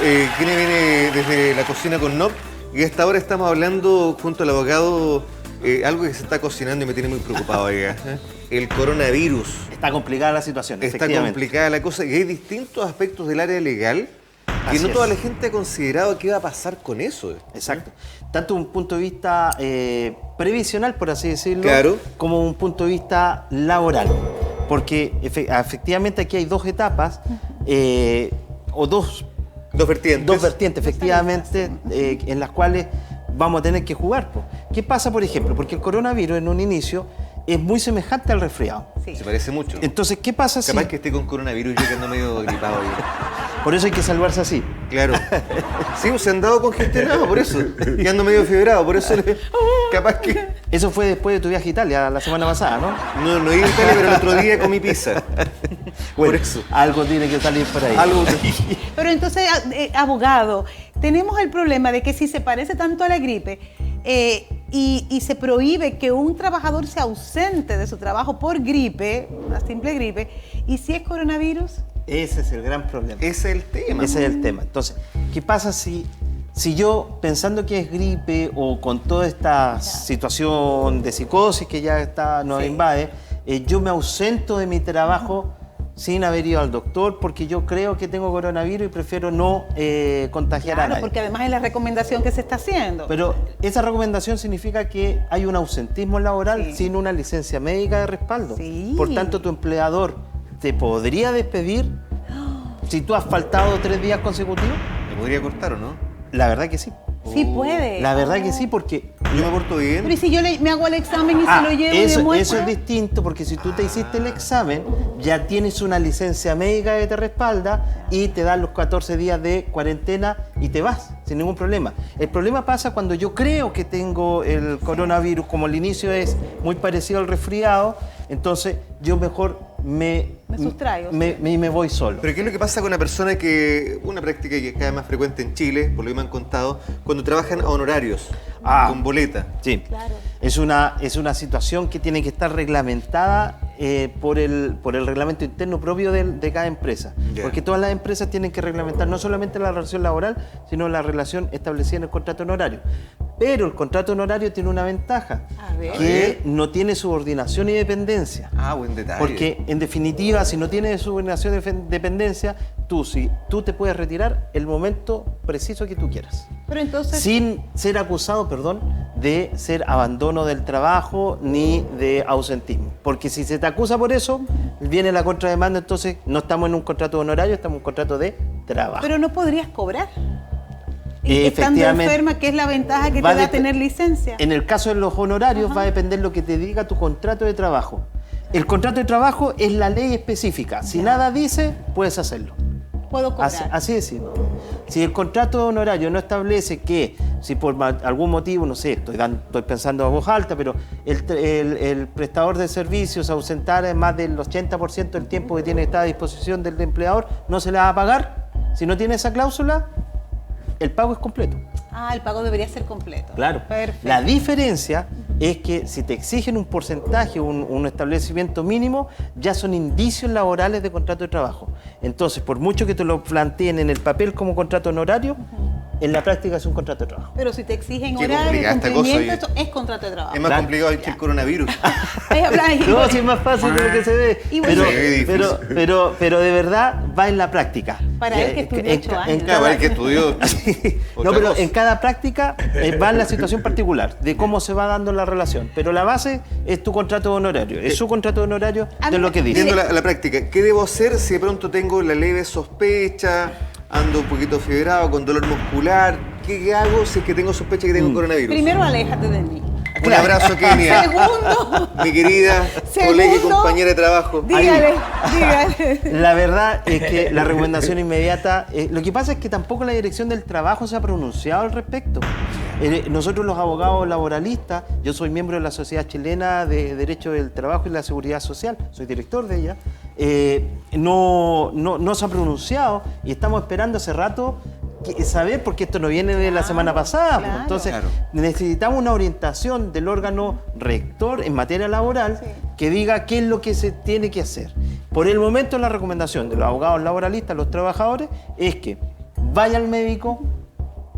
Kenia viene desde la cocina con NOP y a esta hora estamos hablando junto al abogado algo que se está cocinando y me tiene muy preocupado, oiga. El coronavirus. Está complicada la situación, Está complicada la cosa y hay distintos aspectos del área legal que no toda la gente ha considerado qué va a pasar con eso. Exacto. Tanto un punto de vista previsional, por así decirlo, claro, como un punto de vista laboral. Porque efectivamente aquí hay dos etapas, o dos vertientes. Dos vertientes, efectivamente, en las cuales vamos a tener que jugar. ¿Qué pasa, por ejemplo? Porque el coronavirus en un inicio es muy semejante al resfriado. Sí. Se parece mucho. Entonces, ¿qué pasa si...? Capaz que esté con coronavirus yo que ando medio gripado. Por eso hay que salvarse así. Claro. Sí, se han dado congestionado, por eso. Y ando medio fiebrado, por eso capaz que... Eso fue después de tu viaje a Italia la semana pasada, ¿no? No iba a Italia, pero el otro día comí pizza. Bueno, por eso. Algo tiene que salir por ahí. Algo. Pero entonces, abogado, tenemos el problema de que si se parece tanto a la gripe y se prohíbe que un trabajador se ausente de su trabajo por gripe, una simple gripe, y si es coronavirus... Ese es el gran problema. Ese es el tema. Ese es el tema. Entonces, ¿qué pasa si yo, pensando que es gripe o con toda esta situación de psicosis que ya nos invade, yo me ausento de mi trabajo sin haber ido al doctor porque yo creo que tengo coronavirus y prefiero no contagiar a nadie? Claro, porque además es la recomendación que se está haciendo. Pero esa recomendación significa que hay un ausentismo laboral sin una licencia médica de respaldo. Sí. Por tanto, tu empleador te podría despedir si tú has faltado 3 días consecutivos. ¿Me podría cortar o no? La verdad que sí. Sí puede. La verdad que sí, porque... Yo me porto bien. Pero ¿y si yo me hago el examen y se lo llevo y demuestro? Eso es distinto, porque si tú te hiciste el examen, ya tienes una licencia médica que te respalda y te dan los 14 días de cuarentena y te vas, sin ningún problema. El problema pasa cuando yo creo que tengo el coronavirus, como el inicio es muy parecido al resfriado, entonces yo mejor me sustraigo. Me voy solo. Pero ¿qué es lo que pasa con una persona una práctica que es cada vez más frecuente en Chile, por lo que me han contado, cuando trabajan a honorarios, con boleta? Sí, claro. Es una situación que tiene que estar reglamentada por el reglamento interno propio de cada empresa. Yeah. Porque todas las empresas tienen que reglamentar no solamente la relación laboral, sino la relación establecida en el contrato honorario. Pero el contrato honorario tiene una ventaja, que no tiene subordinación y dependencia. Ah, buen detalle. Porque, en definitiva, si no tiene subordinación y dependencia, tú te puedes retirar el momento preciso que tú quieras. Pero entonces... Sin ser acusado, de ser abandono del trabajo ni de ausentismo. Porque si se te acusa por eso, viene la contrademanda, entonces no estamos en un contrato honorario, estamos en un contrato de trabajo. Pero no podrías cobrar. Estando enferma, ¿qué es la ventaja que te da tener licencia? En el caso de los honorarios va a depender lo que te diga tu contrato de trabajo. El contrato de trabajo es la ley específica. Si nada dice, puedes hacerlo. Puedo cobrar. Así de simple. Si el contrato honorario no establece que, si por algún motivo, no sé, estoy pensando a voz alta, pero el prestador de servicios ausentara más del 80% del tiempo que tiene que estar a disposición del empleador, no se le va a pagar. Si no tiene esa cláusula, el pago es completo. Ah, el pago debería ser completo. Claro. Perfecto. La diferencia es que si te exigen un porcentaje, un establecimiento mínimo, ya son indicios laborales de contrato de trabajo. Entonces, por mucho que te lo planteen en el papel como contrato honorario, en la práctica es un contrato de trabajo. Pero si te exigen horario, cumplimiento, esto es contrato de trabajo. Es más complicado que el coronavirus. No, si es más fácil de lo que se ve. Pero de verdad va en la práctica. Para él que estudió 8 años. Para él que estudió. No, pero en cada práctica va en la situación particular de cómo se va dando la relación. Pero la base es tu contrato honorario. Es su contrato honorario de lo que dice. Viendo la práctica, ¿qué debo hacer si de pronto tengo la leve sospecha, ando un poquito fiebrado, con dolor muscular? ¿Qué hago si es que tengo sospecha que tengo coronavirus? Primero, aléjate de mí. Un abrazo, Kenia. Segundo. Mi querida colega y compañera de trabajo. Dígale. La verdad es que la recomendación inmediata... lo que pasa es que tampoco la Dirección del Trabajo se ha pronunciado al respecto. Nosotros los abogados laboralistas, yo soy miembro de la Sociedad Chilena de Derecho del Trabajo y la Seguridad Social, soy director de ella, no se ha pronunciado y estamos esperando hace rato saber, porque esto no viene de la semana pasada. Claro. Entonces, necesitamos una orientación del órgano rector en materia laboral que diga qué es lo que se tiene que hacer. Por el momento, la recomendación de los abogados laboralistas, los trabajadores, es que vaya al médico,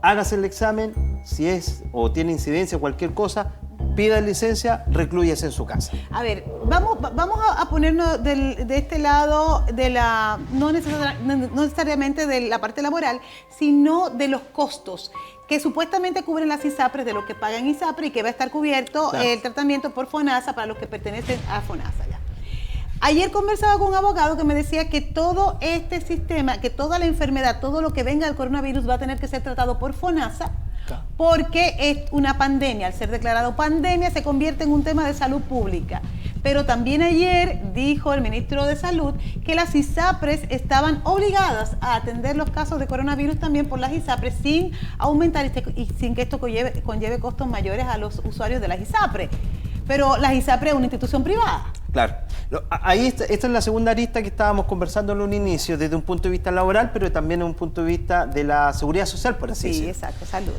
hágase el examen, si es o tiene incidencia o cualquier cosa, pida licencia, reclúyase en su casa. A ver, vamos a ponernos de este lado de la, no necesariamente de la parte laboral, sino de los costos que supuestamente cubren las ISAPRES, de lo que pagan ISAPRE y que va a estar cubierto el tratamiento por FONASA para los que pertenecen a FONASA. Ya. Ayer conversaba con un abogado que me decía que todo este sistema, que toda la enfermedad, todo lo que venga del coronavirus va a tener que ser tratado por FONASA, porque es una pandemia. Al ser declarado pandemia se convierte en un tema de salud pública. Pero también ayer dijo el ministro de Salud que las ISAPRES estaban obligadas a atender los casos de coronavirus también por las ISAPRES sin aumentar y sin que esto conlleve costos mayores a los usuarios de las ISAPRES. Pero las ISAPRES es una institución privada. Claro. Ahí esta es la segunda arista que estábamos conversando en un inicio, desde un punto de vista laboral, pero también desde un punto de vista de la seguridad social, por así decirlo. Sí, exacto, salud.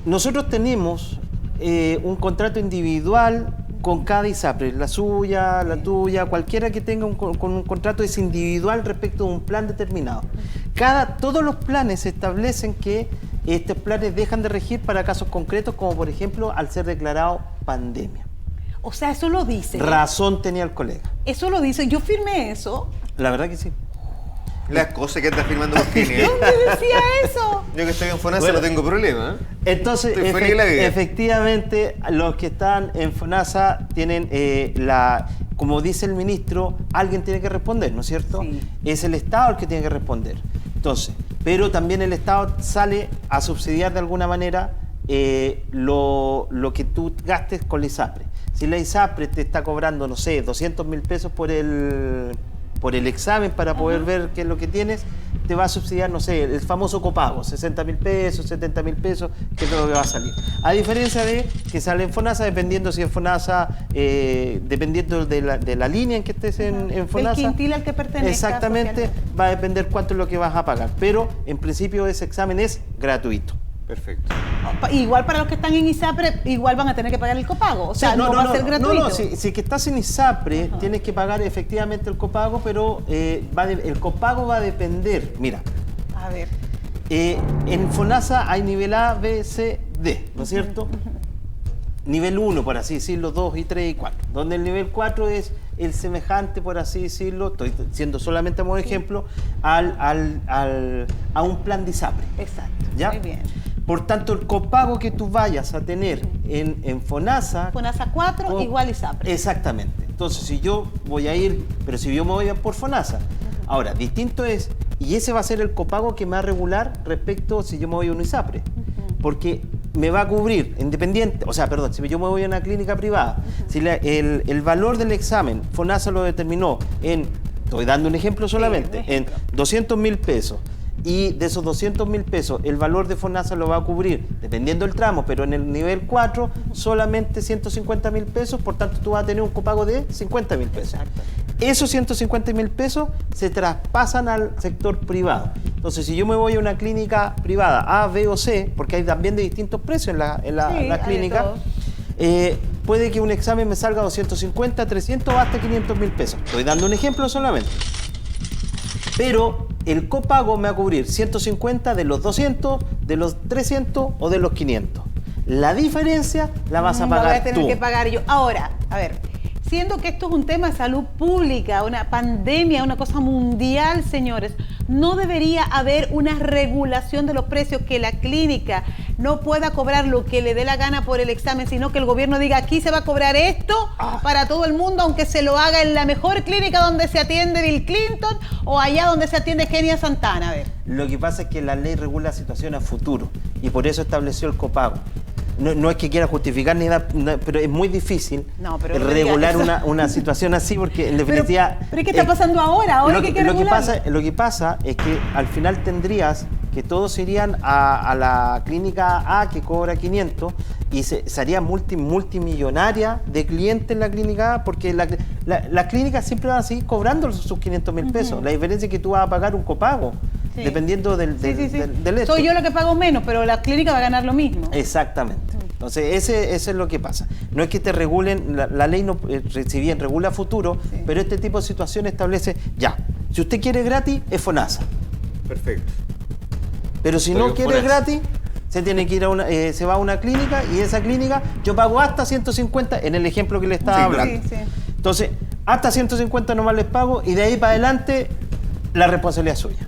Nosotros tenemos un contrato individual con cada ISAPRE, la suya, la tuya, cualquiera que tenga con un contrato es individual respecto a un plan determinado. Todos los planes establecen que estos planes dejan de regir para casos concretos, como por ejemplo al ser declarado pandemia. O sea, eso lo dice. Razón tenía el colega. Eso lo dice. Yo firmé eso. La verdad que sí. Las cosas que andas firmando los fines. ¿Dónde decía eso? Yo que estoy en FONASA Bueno, no tengo problema. Entonces, Estoy feliz de la vida. efectivamente, los que están en FONASA tienen como dice el ministro, alguien tiene que responder, ¿no es cierto? Sí. Es el Estado el que tiene que responder. Entonces, pero también el Estado sale a subsidiar de alguna manera lo que tú gastes con la ISAPRE. Si la ISAPRE te está cobrando, no sé, 200.000 pesos por el examen para poder ver qué es lo que tienes, te va a subsidiar, no sé, el famoso copago, 60.000 pesos, 70.000 pesos, que es lo que va a salir. A diferencia de que sale en FONASA, dependiendo si es FONASA, dependiendo de la línea en que estés en FONASA. El quintil al que pertenezca. Exactamente, va a depender cuánto es lo que vas a pagar. Pero, en principio, ese examen es gratuito. Perfecto. Igual para los que están en ISAPRE, igual van a tener que pagar el copago. O sea, no va a ser gratuito. No, si que estás en ISAPRE, tienes que pagar efectivamente el copago, pero el copago va a depender. Mira, A ver. en FONASA hay nivel A, B, C, D, ¿no es cierto? Nivel 1, por así decirlo, 2 y 3 y 4. Donde el nivel 4 es el semejante, por así decirlo, estoy siendo solamente como ejemplo, a un plan de ISAPRE. Exacto. ¿Ya? Muy bien. Por tanto, el copago que tú vayas a tener en FONASA... FONASA 4 igual ISAPRE. Exactamente. Entonces, si yo voy a ir, pero si yo me voy a por FONASA. Ahora, distinto es, y ese va a ser el copago que me va a regular respecto si yo me voy a un ISAPRE. Porque me va a cubrir, independiente, o sea, perdón, si yo me voy a una clínica privada, si el valor del examen, FONASA lo determinó en, estoy dando un ejemplo solamente, en 200.000 pesos. Y de esos 200.000 pesos, el valor de FONASA lo va a cubrir, dependiendo del tramo, pero en el nivel 4, solamente 150.000 pesos, por tanto tú vas a tener un copago de 50.000 pesos. Exacto. Esos 150.000 pesos se traspasan al sector privado. Entonces, si yo me voy a una clínica privada A, B o C, porque hay también de distintos precios en la clínica, puede que un examen me salga 250, 300 o hasta 500.000 pesos. Estoy dando un ejemplo solamente. Pero el copago me va a cubrir 150 de los 200, de los 300 o de los 500. La diferencia la vas a pagar tú. Voy a tener que pagar yo. Ahora, a ver, siendo que esto es un tema de salud pública, una pandemia, una cosa mundial, señores, no debería haber una regulación de los precios, que la clínica no pueda cobrar lo que le dé la gana por el examen, sino que el gobierno diga, aquí se va a cobrar esto para todo el mundo, aunque se lo haga en la mejor clínica donde se atiende Bill Clinton o allá donde se atiende Kenia Santana. A ver. Lo que pasa es que la ley regula la situación a futuro y por eso estableció el copago. No es que quiera justificar ni nada, pero es muy difícil regular una situación así, porque en definitiva... Pero ¿qué está pasando ahora? ¿Ahora qué hay que regular? Lo que pasa es que al final tendrías que todos irían a la clínica A, que cobra 500, y se haría multimillonaria de clientes en la clínica A, porque las clínicas siempre van a seguir cobrando sus 500.000 pesos. La diferencia es que tú vas a pagar un copago. Sí. Dependiendo del hecho. Soy yo lo que pago menos, pero la clínica va a ganar lo mismo. Exactamente. Entonces, ese es lo que pasa. No es que te regulen, la ley no, si bien regula futuro, pero este tipo de situaciones establece, ya, si usted quiere gratis, es FONASA. Perfecto. Pero si Estoy no quiere por eso. gratis, se tiene que ir a se va a una clínica y esa clínica yo pago hasta 150 en el ejemplo que le estaba Sí, hablando. Sí, sí. Entonces, hasta 150 nomás les pago y de ahí para adelante la responsabilidad es suya.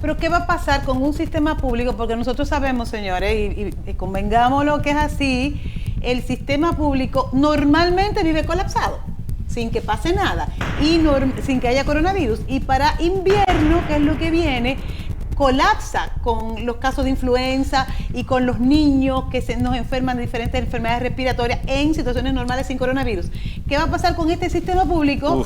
Pero ¿qué va a pasar con un sistema público? Porque nosotros sabemos, señores, y convengámoslo que es así, el sistema público normalmente vive colapsado, sin que pase nada, y sin que haya coronavirus. Y para invierno, que es lo que viene, colapsa con los casos de influenza y con los niños que nos enferman de diferentes enfermedades respiratorias en situaciones normales sin coronavirus. ¿Qué va a pasar con este sistema público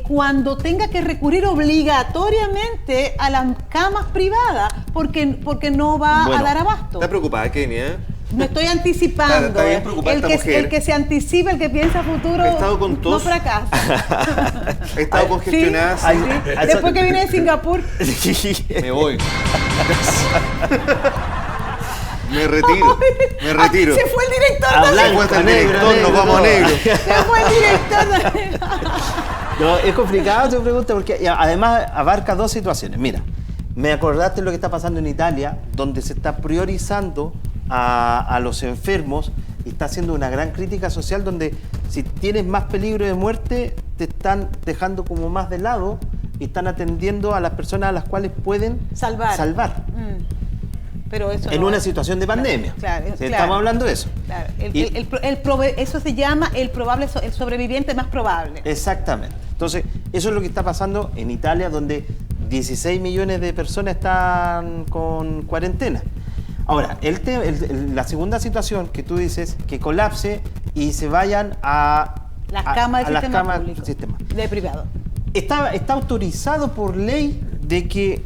cuando tenga que recurrir obligatoriamente a las camas privadas porque no va a dar abasto? Está preocupada, Kenia. Me estoy anticipando. Está bien preocupada esta mujer. El que se anticipa, el que piensa a futuro, Ha estado con tos. no fracasa. He estado congestionada. Sí, sí. Después que vine de Singapur. Me voy. Me retiro. Me retiro. Se fue el director. A también. blanco, Cuenta el negro, director, negro, nos vamos a no. negro. Se fue el director. No, es complicado tu pregunta porque además abarca dos situaciones. Mira, me acordaste lo que está pasando en Italia, donde se está priorizando a los enfermos y está haciendo una gran crítica social donde si tienes más peligro de muerte te están dejando como más de lado y están atendiendo a las personas a las cuales pueden salvar. Pero eso En no una es- situación de pandemia. Claro, Sí, claro. Estamos hablando de eso. Claro, Y- eso se llama el sobreviviente más probable. Exactamente. Entonces, eso es lo que está pasando en Italia, donde 16 millones de personas están con cuarentena. Ahora, la segunda situación que tú dices, que colapse y se vayan Las camas del sistema camas público. del sistema. De privado. Está autorizado por ley de que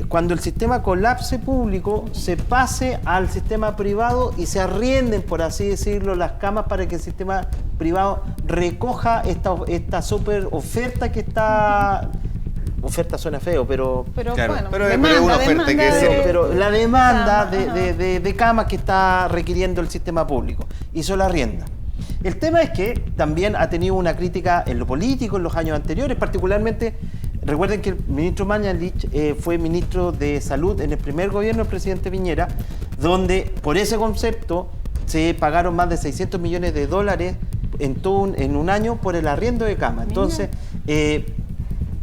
cuando el sistema colapse público se pase al sistema privado y se arrienden, por así decirlo, las camas para que el sistema privado recoja esta super oferta que está... Oferta suena feo, pero Claro, bueno, pero es una oferta que demanda es- de- pero la demanda Cama, ajá. de camas que está requiriendo el sistema público. Hizo la rienda. El tema es que también ha tenido una crítica en lo político en los años anteriores, particularmente, recuerden que el ministro Mañalich fue ministro de Salud en el primer gobierno del presidente Piñera, donde por ese concepto se pagaron más de 600 millones de dólares en un año por el arriendo de camas. Entonces,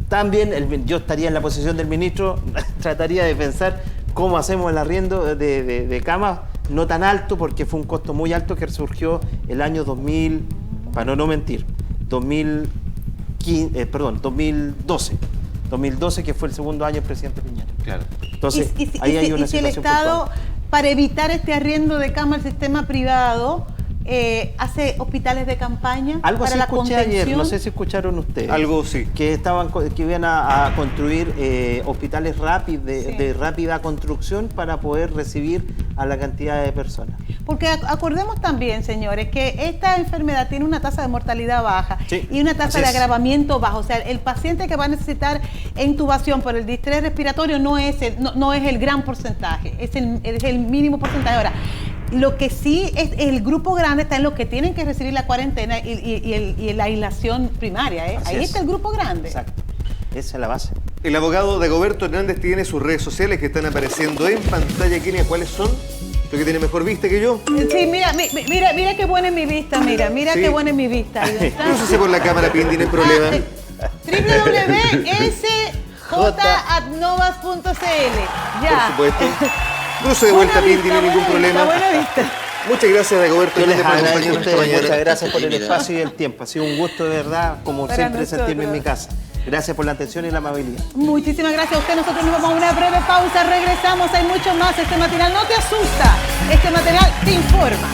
también yo estaría en la posición del ministro, trataría de pensar cómo hacemos el arriendo de camas no tan alto, porque fue un costo muy alto que surgió el año 2000, para no mentir, 2012. 2012, que fue el segundo año del presidente Piñera. Claro. Entonces, y si ahí hay una el situación Estado, puntual. para evitar este arriendo de cama al sistema privado, hace hospitales de campaña Algo para así la escuché ayer, contención. no sé si escucharon ustedes. Algo sí. Que iban a construir hospitales de rápida construcción para poder recibir a la cantidad de personas. Porque acordemos también, señores, que esta enfermedad tiene una tasa de mortalidad baja Sí, y una tasa así de es. agravamiento baja. O sea, el paciente que va a necesitar intubación por el distrés respiratorio no es el gran porcentaje, es el mínimo porcentaje. Ahora, lo que sí es el grupo grande está en los que tienen que recibir la cuarentena y la aislación primaria. Así Ahí es. está el grupo grande. Exacto. Esa es la base. El abogado Dagoberto Hernández tiene sus redes sociales que están apareciendo en pantalla. Kenia, ¿cuáles son? ¿Tú que tiene mejor vista que yo? Sí, mira qué buena es mi vista, mira Sí. qué buena es mi vista. Ahí está. Crúcese por la cámara, Pindi, no hay problema. www.sjadnovas.cl. Ya. Por supuesto. Cruce de vuelta, Buena Pindi, no hay vista, ningún buena problema. vista, buena vista. Muchas gracias, Dagoberto Yo les Hernández, por agradezco a acompañarnos esta ustedes, muchas mañana. gracias por el espacio y el tiempo. Ha sido un gusto de verdad, como Para siempre, nosotros. sentirme en mi casa. Gracias por la atención y la amabilidad. Muchísimas gracias a usted. Nosotros nos vamos a una breve pausa. Regresamos. Hay mucho más. Este material no te asusta. Este material te informa.